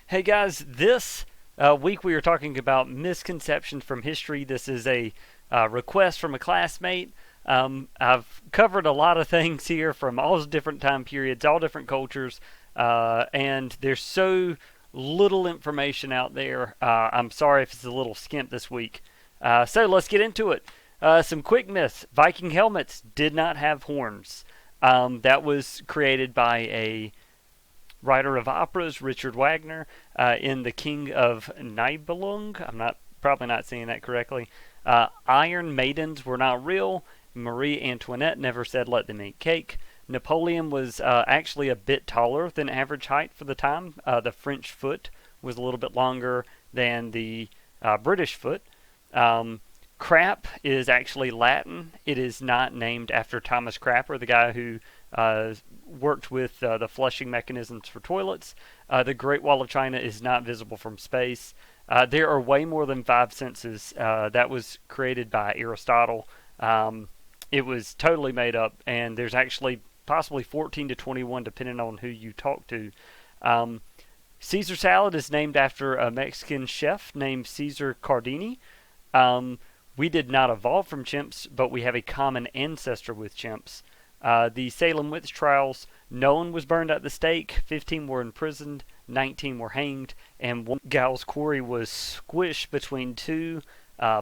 Hey guys, this week we are talking about misconceptions from history. This is a request from a classmate. I've covered a lot of things here from all different time periods, all different cultures, and there's so little information out there. I'm sorry if it's a little skimp this week. So let's get into it. Some quick myths. Viking helmets did not have horns. That was created by a writer of operas, Richard Wagner, in The King of Nibelung. I'm probably not saying that correctly. Iron Maidens were not real. Marie Antoinette never said let them eat cake. Napoleon was actually a bit taller than average height for the time. The French foot was a little bit longer than the British foot. Crap is actually Latin. It is not named after Thomas Crapper, the guy who worked with the flushing mechanisms for toilets. The Great Wall of China is not visible from space. There are way more than five senses. That was created by Aristotle. It was totally made up, and there's actually possibly 14 to 21 depending on who you talk to. Caesar salad is named after a Mexican chef named Caesar Cardini. We did not evolve from chimps, but we have a common ancestor with chimps. The Salem witch trials, no one was burned at the stake, 15 were imprisoned, 19 were hanged, and one gal's quarry was squished between two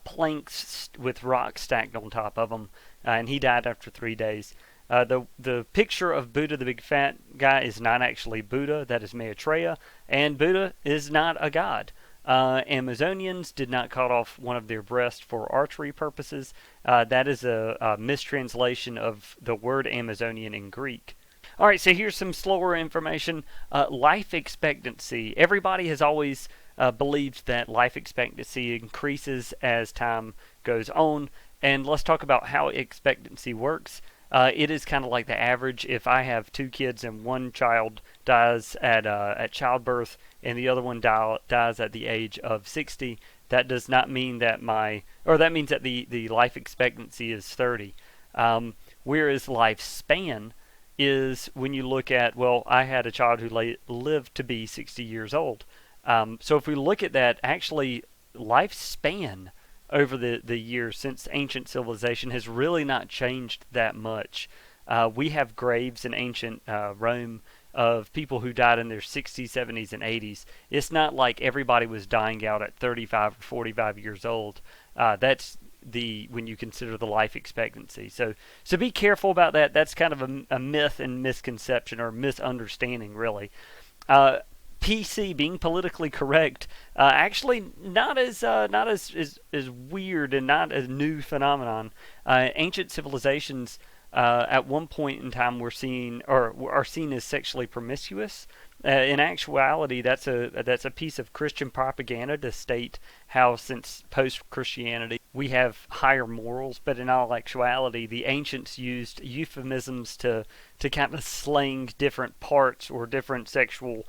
planks with rocks stacked on top of them, and he died after 3 days. The picture of Buddha, the big fat guy, is not actually Buddha, that is Maitreya, and Buddha is not a god. Amazonians did not cut off one of their breasts for archery purposes. That is a mistranslation of the word Amazonian in Greek. All right, so here's some slower information. Life expectancy. Everybody has always believed that life expectancy increases as time goes on. And let's talk about how expectancy works. It is kind of like the average. If I have two kids and one child dies at childbirth and the other one dies at the age of 60, that does not mean that that means that the life expectancy is 30. Whereas lifespan is when you look at, well, I had a child who lived to be 60 years old. So if we look at that, actually lifespan over the years since ancient civilization has really not changed that much. We have graves in ancient Rome of people who died in their 60s, 70s, and 80s. It's not like everybody was dying out at 35 or 45 years old. That's when you consider the life expectancy. So be careful about that. That's kind of a myth and misconception or misunderstanding, really. PC, being politically correct, actually not as weird and not a new phenomenon. Ancient civilizations at one point in time were seen or are seen as sexually promiscuous. In actuality, that's a piece of Christian propaganda to state how since post-Christianity we have higher morals, but in all actuality, the ancients used euphemisms to kind of slang different parts or different sexual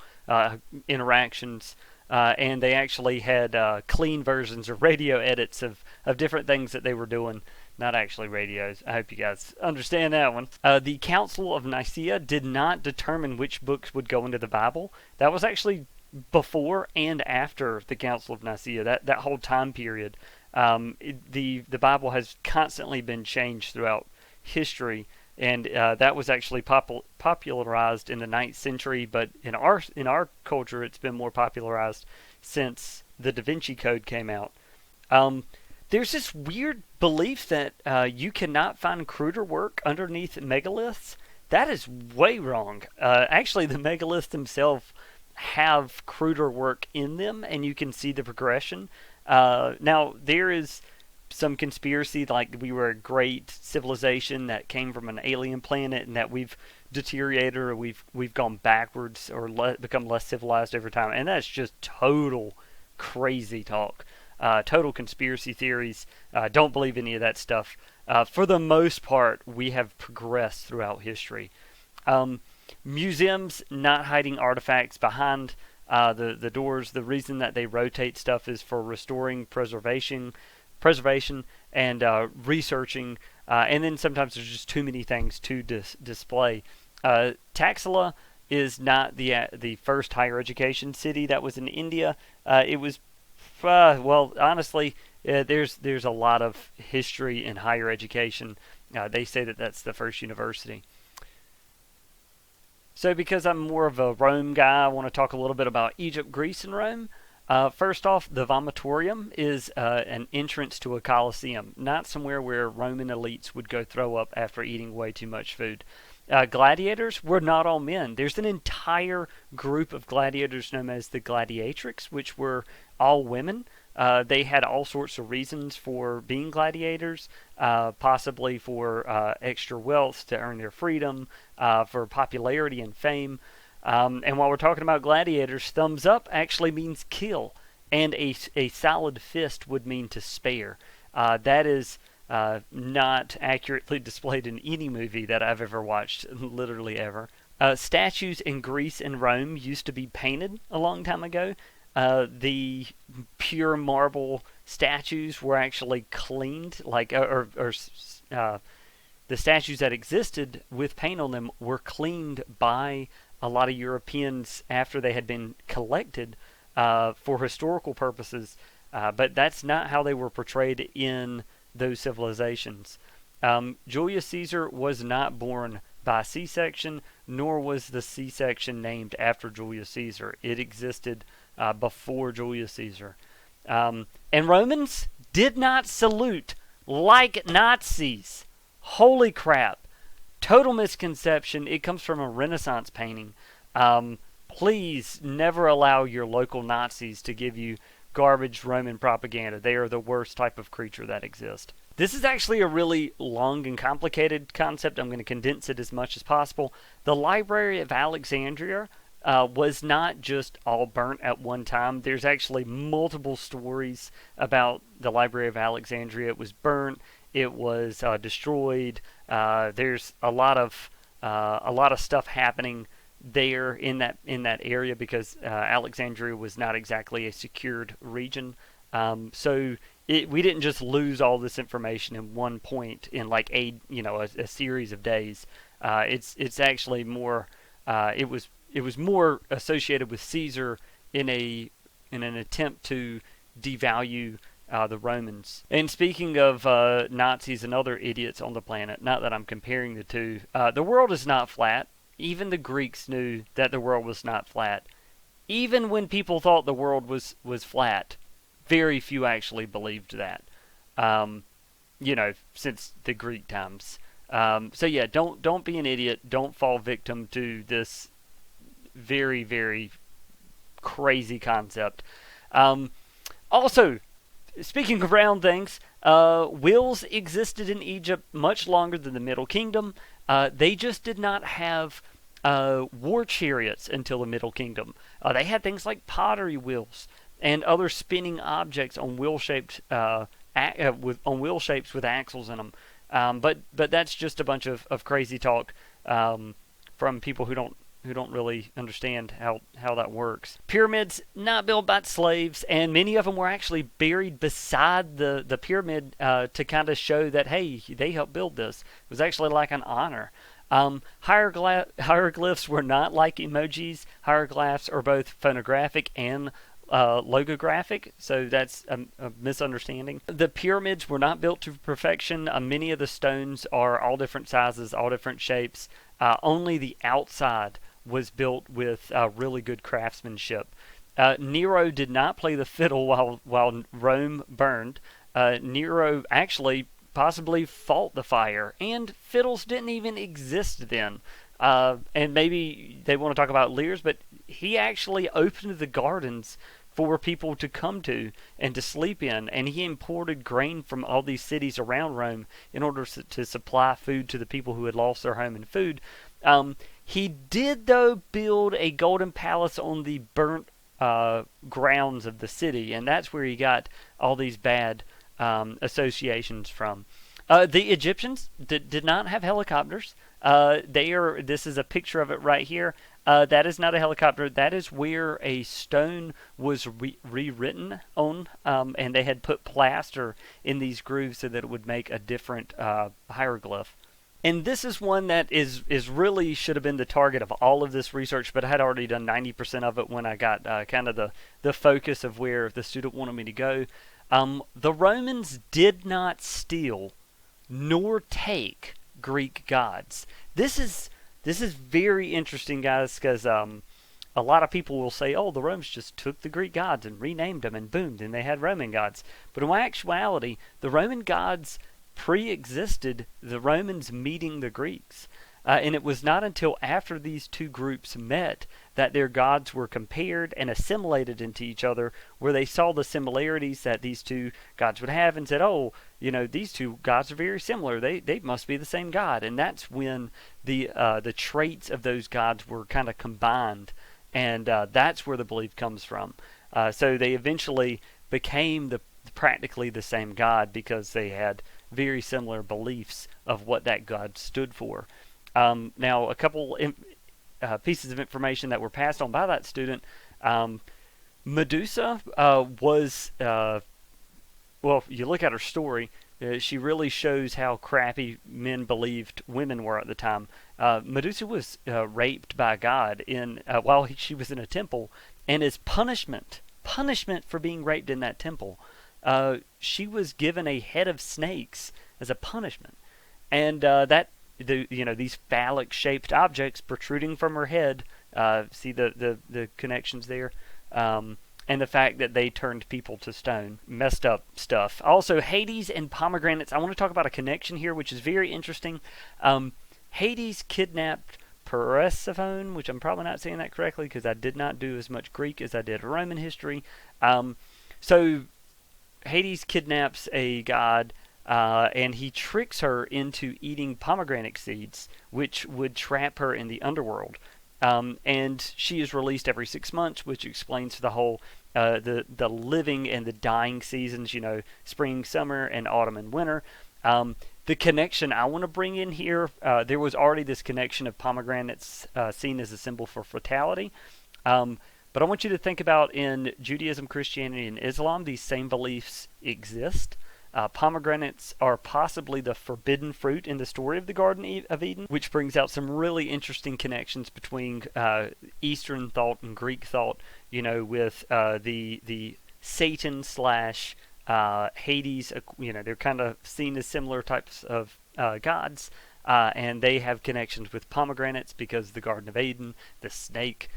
interactions. And they actually had clean versions or radio edits of different things that they were doing. Not actually radios. I hope you guys understand that one. The Council of Nicaea did not determine which books would go into the Bible. That was actually before and after the Council of Nicaea. That whole time period. The Bible has constantly been changed throughout history, and that was actually popularized in the 9th century. But in our culture, it's been more popularized since the Da Vinci Code came out. There's this weird belief that you cannot find cruder work underneath megaliths. That is way wrong. Actually, the megaliths themselves have cruder work in them, and you can see the progression. Now, there is some conspiracy like we were a great civilization that came from an alien planet and that we've deteriorated or we've gone backwards or become less civilized over time. And that's just total crazy talk. Total conspiracy theories. Don't believe any of that stuff. For the most part, we have progressed throughout history. Museums not hiding artifacts behind the doors. The reason that they rotate stuff is for restoring preservation and researching. And then sometimes there's just too many things to display. Taxila is not the first higher education city that was in India. It was well, honestly, there's a lot of history in higher education. They say that that's the first university. So, because I'm more of a Rome guy, I want to talk a little bit about Egypt, Greece, and Rome. First off, the vomitorium is an entrance to a coliseum, not somewhere where Roman elites would go throw up after eating way too much food. Gladiators were not all men. There's an entire group of gladiators known as the gladiatrix, which were all women. They had all sorts of reasons for being gladiators, possibly for extra wealth to earn their freedom, for popularity and fame. And while we're talking about gladiators, thumbs up actually means kill, and a solid fist would mean to spare. That is not accurately displayed in any movie that I've ever watched, literally ever. Statues in Greece and Rome used to be painted a long time ago. The pure marble statues were actually cleaned, the statues that existed with paint on them were cleaned by a lot of Europeans after they had been collected for historical purposes, but that's not how they were portrayed in those civilizations. Julius Caesar was not born by C-section, nor was the C-section named after Julius Caesar. It existed before Julius Caesar. And Romans did not salute like Nazis. Holy crap. Total misconception. It comes from a Renaissance painting. Please never allow your local Nazis to give you garbage Roman propaganda. They are the worst type of creature that exists. This is actually a really long and complicated concept. I'm going to condense it as much as possible. The Library of Alexandria was not just all burnt at one time. There's actually multiple stories about the Library of Alexandria. It was burnt. It was destroyed. There's a lot of stuff happening there in that area because Alexandria was not exactly a secured region. So we didn't just lose all this information in one point in like a series of days. It's actually more. It was more associated with Caesar in an attempt to devalue the Romans. And speaking of Nazis and other idiots on the planet, not that I'm comparing the two, the world is not flat. Even the Greeks knew that the world was not flat. Even when people thought the world was flat, very few actually believed that. Since the Greek times. So yeah, don't be an idiot. Don't fall victim to this very, very crazy concept. Also, speaking of round things, wheels existed in Egypt much longer than the Middle Kingdom. They just did not have war chariots until the Middle Kingdom. They had things like pottery wheels and other spinning objects on wheel shaped on wheel shapes with axles in them. But that's just a bunch of crazy talk from people who don't really understand how that works. Pyramids not built by slaves, and many of them were actually buried beside the pyramid to kind of show that, hey, they helped build this. It was actually like an honor. Hieroglyphs were not like emojis. Hieroglyphs are both phonographic and logographic, so that's a misunderstanding. The pyramids were not built to perfection. Many of the stones are all different sizes, all different shapes. Only the outside was built with really good craftsmanship. Nero did not play the fiddle while Rome burned. Nero actually possibly fought the fire, and fiddles didn't even exist then. And maybe they want to talk about Lear's, but he actually opened the gardens for people to come to and to sleep in, and he imported grain from all these cities around Rome in order to supply food to the people who had lost their home and food. He did, though, build a golden palace on the burnt grounds of the city, and that's where he got all these bad associations from. The Egyptians did not have helicopters. This is a picture of it right here. That is not a helicopter. That is where a stone was rewritten on, and they had put plaster in these grooves so that it would make a different hieroglyph. And this is one that is really should have been the target of all of this research, but I had already done 90% of it when I got kind of the focus of where the student wanted me to go. The Romans did not steal nor take Greek gods. This is very interesting, guys, because a lot of people will say, "Oh, the Romans just took the Greek gods and renamed them, and boom, then they had Roman gods." But in actuality, the Roman gods pre-existed the Romans meeting the Greeks. And it was not until after these two groups met that their gods were compared and assimilated into each other, where they saw the similarities that these two gods would have and said, "Oh, these two gods are very similar. They must be the same god." And that's when the traits of those gods were kind of combined, and that's where the belief comes from. So they eventually became practically the same god because they had very similar beliefs of what that god stood for. Now, a couple pieces of information that were passed on by that student. Medusa was, well, you look at her story, she really shows how crappy men believed women were at the time. Medusa was raped by God while she was in a temple, and as punishment for being raped in that temple, she was given a head of snakes as a punishment, and these phallic-shaped objects protruding from her head. See the connections there, and the fact that they turned people to stone. Messed up stuff. Also, Hades and pomegranates. I want to talk about a connection here, which is very interesting. Hades kidnapped Persephone, which I'm probably not saying that correctly because I did not do as much Greek as I did Roman history. So Hades kidnaps a god, and he tricks her into eating pomegranate seeds, which would trap her in the underworld. And she is released every 6 months, which explains the whole the living and the dying seasons. Spring, summer, and autumn and winter. The connection I want to bring in here, there was already this connection of pomegranates seen as a symbol for fertility. But I want you to think about in Judaism, Christianity, and Islam, these same beliefs exist. Pomegranates are possibly the forbidden fruit in the story of the Garden of Eden, which brings out some really interesting connections between Eastern thought and Greek thought, with the Satan slash Hades. They're kind of seen as similar types of gods, and they have connections with pomegranates because the Garden of Eden, the snake,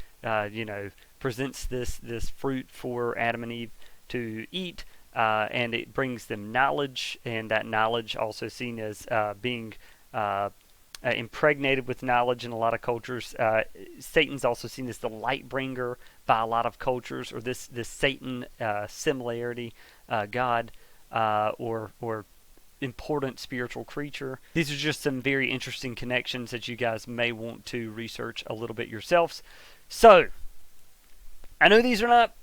presents this fruit for Adam and Eve to eat, and it brings them knowledge, and that knowledge also seen as being impregnated with knowledge in a lot of cultures. Satan's also seen as the light bringer by a lot of cultures, or this Satan similarity god, or important spiritual creature. These are just some very interesting connections that you guys may want to research a little bit yourselves. So, I know these are not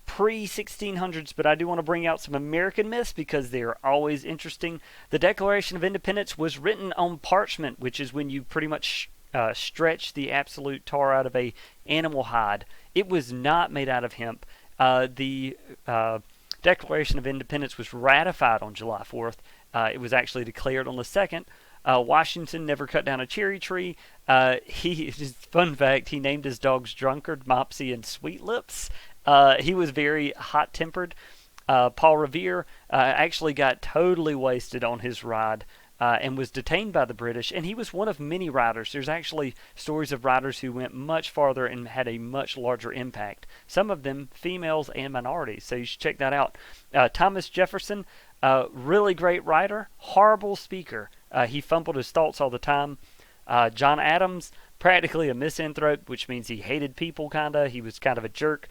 pre-1600s, but I do want to bring out some American myths because they're always interesting. The Declaration of Independence was written on parchment, which is when you pretty much stretch the absolute tar out of a animal hide. It was not made out of hemp. The Declaration of Independence was ratified on July 4th. It was actually declared on the 2nd. Washington never cut down a cherry tree. Fun fact, he named his dogs Drunkard, Mopsy, and Sweet Lips. He was very hot-tempered. Paul Revere actually got totally wasted on his ride and was detained by the British, and he was one of many riders. There's actually stories of riders who went much farther and had a much larger impact. Some of them females and minorities, so you should check that out. Thomas Jefferson, really great writer, horrible speaker. He fumbled his thoughts all the time. John Adams, practically a misanthrope, which means he hated people, kinda. He was kind of a jerk.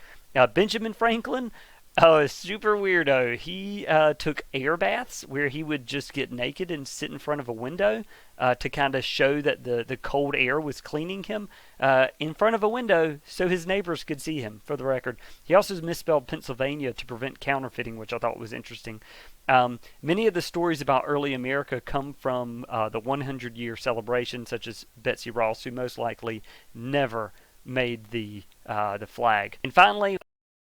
Benjamin Franklin, a super weirdo. He took air baths where he would just get naked and sit in front of a window to kind of show that the cold air was cleaning him in front of a window so his neighbors could see him, for the record. He also misspelled Pennsylvania to prevent counterfeiting, which I thought was interesting. Many of the stories about early America come from the 100-year celebration, such as Betsy Ross, who most likely never made the flag. And finally,